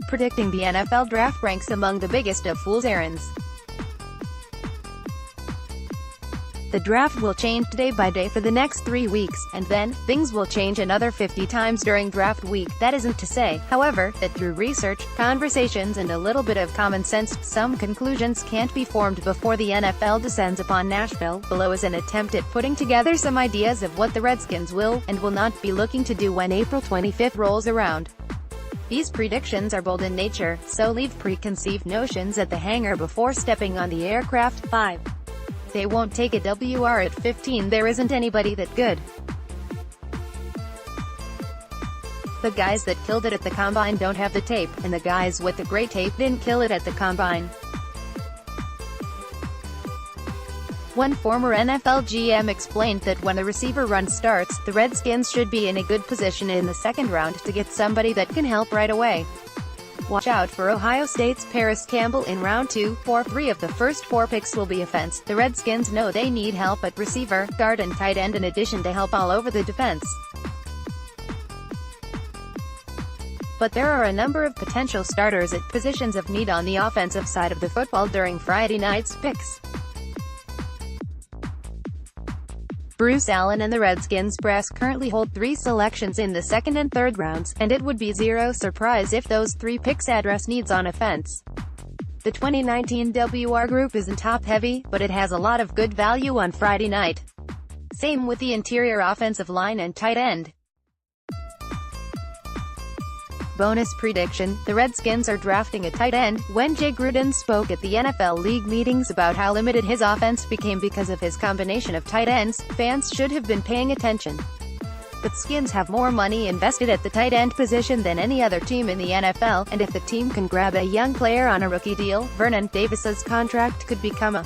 predicting the NFL draft ranks among the biggest of fool's errands. The draft will change day by day for the next 3 weeks, and then, things will change another 50 times during draft week. That isn't to say, however, that through research, conversations and a little bit of common sense, some conclusions can't be formed before the NFL descends upon Nashville Below as an attempt at putting together some ideas of what the Redskins will, and will not be looking to do when April 25th rolls around. These predictions are bold in nature, so leave preconceived notions at the hangar before stepping on the aircraft. 5. They won't take a WR at 15. There isn't anybody that good. The guys that killed it at the combine don't have the tape, and the guys with the great tape didn't kill it at the combine. One former NFL GM explained that when the receiver run starts, the Redskins should be in a good position in the second round to get somebody that can help right away. Watch out for Ohio State's Paris Campbell in round 2. 3 of the first 4 picks will be offense. The Redskins know they need help at receiver, guard and tight end in addition to help all over the defense. But there are a number of potential starters at positions of need on the offensive side of the football during Friday night's picks. Bruce Allen and the Redskins brass currently hold 3 selections in the second and third rounds, and it would be zero surprise if those 3 picks address needs on offense. The 2019 WR group isn't top-heavy, but it has a lot of good value on Friday night. Same with the interior offensive line and tight end. Bonus prediction: the Redskins are drafting a tight end. When Jay Gruden spoke at the NFL league meetings about how limited his offense became because of his combination of tight ends, fans should have been paying attention. The Skins have more money invested at the tight end position than any other team in the NFL, and if the team can grab a young player on a rookie deal, Vernon Davis's contract could become a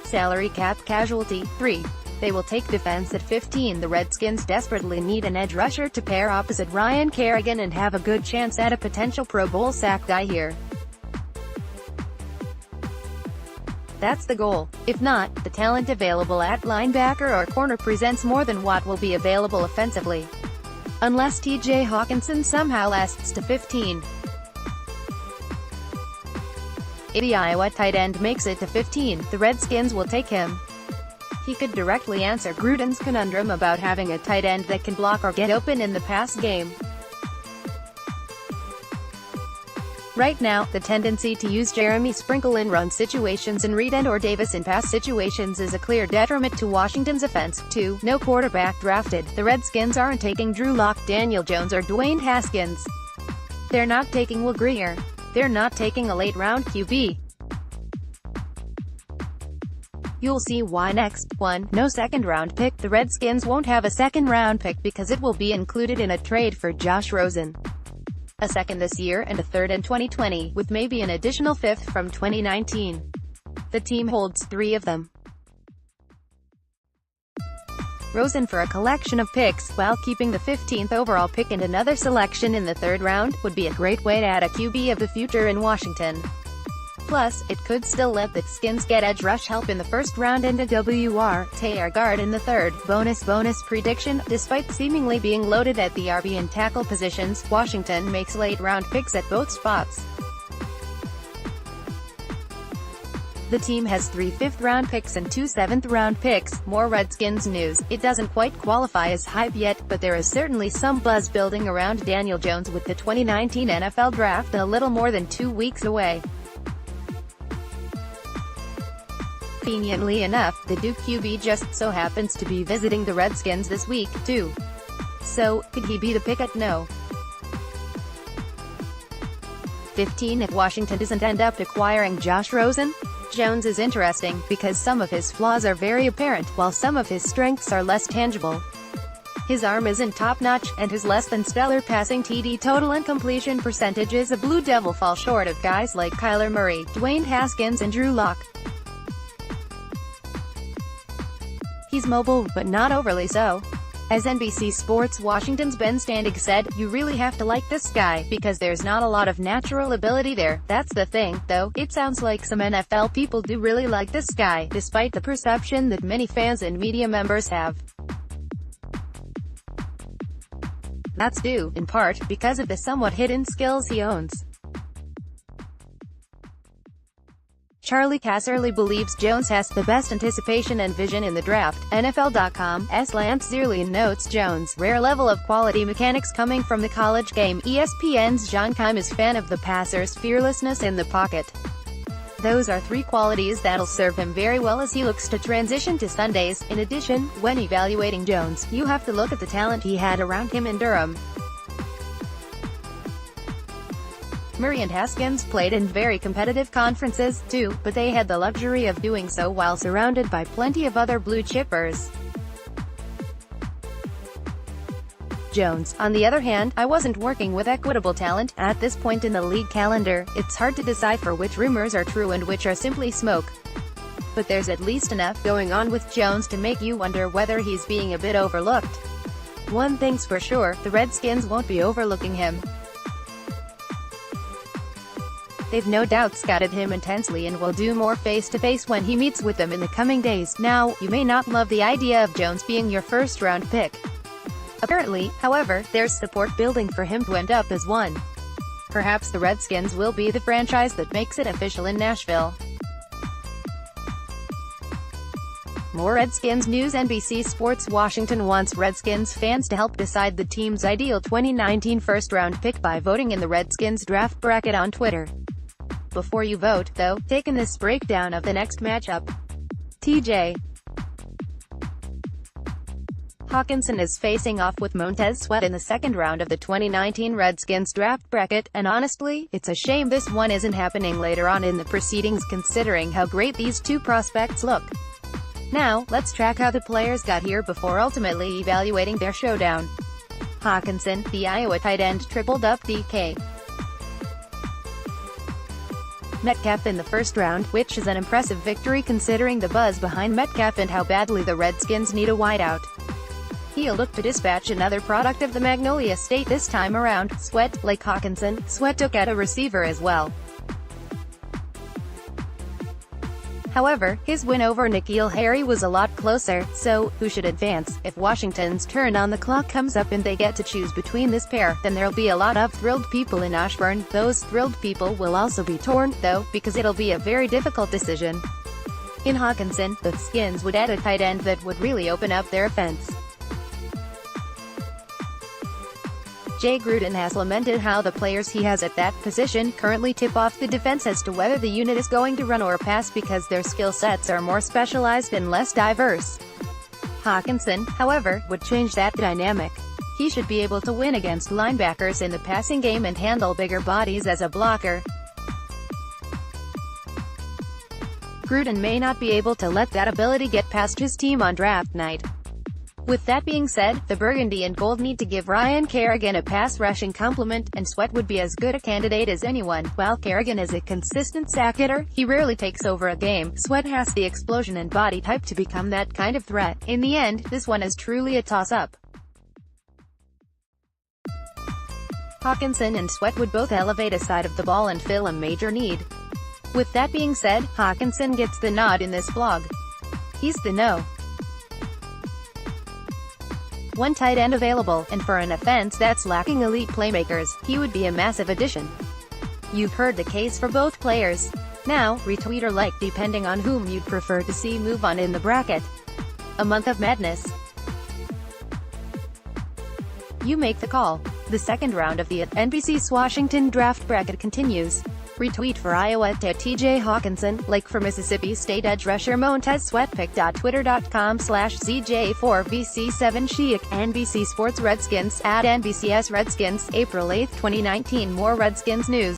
salary cap casualty. 3. They will take defense at 15. The Redskins desperately need an edge rusher to pair opposite Ryan Kerrigan and have a good chance at a potential Pro Bowl sack guy here. That's the goal. If not, the talent available at linebacker or corner presents more than what will be available offensively. Unless TJ Hawkinson somehow lasts to 15. If the Iowa tight end makes it to 15, the Redskins will take him. He could directly answer Gruden's conundrum about having a tight end that can block or get open in the pass game. Right now, the tendency to use Jeremy Sprinkle in run situations and Reed and or Davis in pass situations is a clear detriment to Washington's offense. 2. No quarterback drafted. The Redskins aren't taking Drew Lock, Daniel Jones or Dwayne Haskins. They're not taking Will Grier. They're not taking a late-round QB. You'll see why next. 1. No second-round pick. The Redskins won't have a second-round pick because it will be included in a trade for Josh Rosen. A second this year and a third in 2020, with maybe an additional 5th from 2019. The team holds 3 of them. Rosen for a collection of picks, while keeping the 15th overall pick and another selection in the 3rd round, would be a great way to add a QB of the future in Washington. Plus, it could still let the Skins get edge rush help in the 1st round and a WR, tear guard in the 3rd. Bonus prediction: despite seemingly being loaded at the RB and tackle positions, Washington makes late-round picks at both spots. The team has 3 5th-round picks and 2 7th-round picks. More Redskins news: it doesn't quite qualify as hype yet, but there is certainly some buzz building around Daniel Jones with the 2019 NFL Draft a little more than 2 weeks away. Conveniently enough, the Duke QB just so happens to be visiting the Redskins this week, too. So, could he be the pick at no? 15. If Washington doesn't end up acquiring Josh Rosen? Jones is interesting, because some of his flaws are very apparent, while some of his strengths are less tangible. His arm isn't top-notch, and his less-than-stellar passing TD total and completion percentages of Blue Devil fall short of guys like Kyler Murray, Dwayne Haskins and Drew Lock. He's mobile, but not overly so. As NBC Sports Washington's Ben Standig said, "You really have to like this guy, because there's not a lot of natural ability there. That's the thing, though. It sounds like some NFL people do really like this guy, despite the perception that many fans and media members have. That's due, in part, because of the somewhat hidden skills he owns." Charlie Casserly believes Jones has the best anticipation and vision in the draft. NFL.com's Lance Zierlein notes Jones' rare level of quality mechanics coming from the college game. ESPN's John Keim is fan of the passer's fearlessness in the pocket. Those are three qualities that'll serve him very well as he looks to transition to Sundays. In addition, when evaluating Jones, you have to look at the talent he had around him in Durham. Murray and Haskins played in very competitive conferences, too, but they had the luxury of doing so while surrounded by plenty of other blue chippers. Jones, on the other hand, I wasn't working with equitable talent. At this point in the league calendar, it's hard to decipher which rumors are true and which are simply smoke. But there's at least enough going on with Jones to make you wonder whether he's being a bit overlooked. One thing's for sure, the Redskins won't be overlooking him. They've no doubt scouted him intensely and will do more face-to-face when he meets with them in the coming days. Now, you may not love the idea of Jones being your first-round pick. Apparently, however, there's support building for him to end up as one. Perhaps the Redskins will be the franchise that makes it official in Nashville. More Redskins news. NBC Sports Washington wants Redskins fans to help decide the team's ideal 2019 first-round pick by voting in the Redskins draft bracket on Twitter. Before you vote, though, take in this breakdown of the next matchup. T.J. Hawkinson is facing off with Montez Sweat in the second round of the 2019 Redskins draft bracket, and honestly, it's a shame this one isn't happening later on in the proceedings considering how great these two prospects look. Now, let's track how the players got here before ultimately evaluating their showdown. Hawkinson, the Iowa tight end, tripled up DK Metcalf in the first round, which is an impressive victory considering the buzz behind Metcalf and how badly the Redskins need a wideout. He'll look to dispatch another product of the Magnolia State this time around. Sweat, like Hawkinson, Sweat took at a receiver as well. However, his win over N'Keal Harry was a lot closer, so, who should advance? If Washington's turn on the clock comes up and they get to choose between this pair, then there'll be a lot of thrilled people in Ashburn. Those thrilled people will also be torn, though, because it'll be a very difficult decision. In Hawkinson, the Skins would add a tight end that would really open up their offense. Jay Gruden has lamented how the players he has at that position currently tip off the defense as to whether the unit is going to run or pass because their skill sets are more specialized and less diverse. Hawkinson, however, would change that dynamic. He should be able to win against linebackers in the passing game and handle bigger bodies as a blocker. Gruden may not be able to let that ability get past his team on draft night. With that being said, the Burgundy and Gold need to give Ryan Kerrigan a pass-rushing complement, and Sweat would be as good a candidate as anyone. While Kerrigan is a consistent sack hitter, he rarely takes over a game. Sweat has the explosion and body type to become that kind of threat. In the end, this one is truly a toss-up. Hawkinson and Sweat would both elevate a side of the ball and fill a major need. With that being said, Hawkinson gets the nod in this blog. He's the no. One tight end available, and for an offense that's lacking elite playmakers, he would be a massive addition. You've heard the case for both players. Now, retweet or like depending on whom you'd prefer to see move on in the bracket. A month of madness. You make the call. The second round of the NBC's Washington draft bracket continues. Retweet for Iowa at TJ Hawkinson, like for Mississippi State edge rusher Montez Sweat. Pick.twitter.com/ZJ4VC7 Sheik. NBC Sports Redskins, at NBCS Redskins, April 8, 2019. More Redskins news.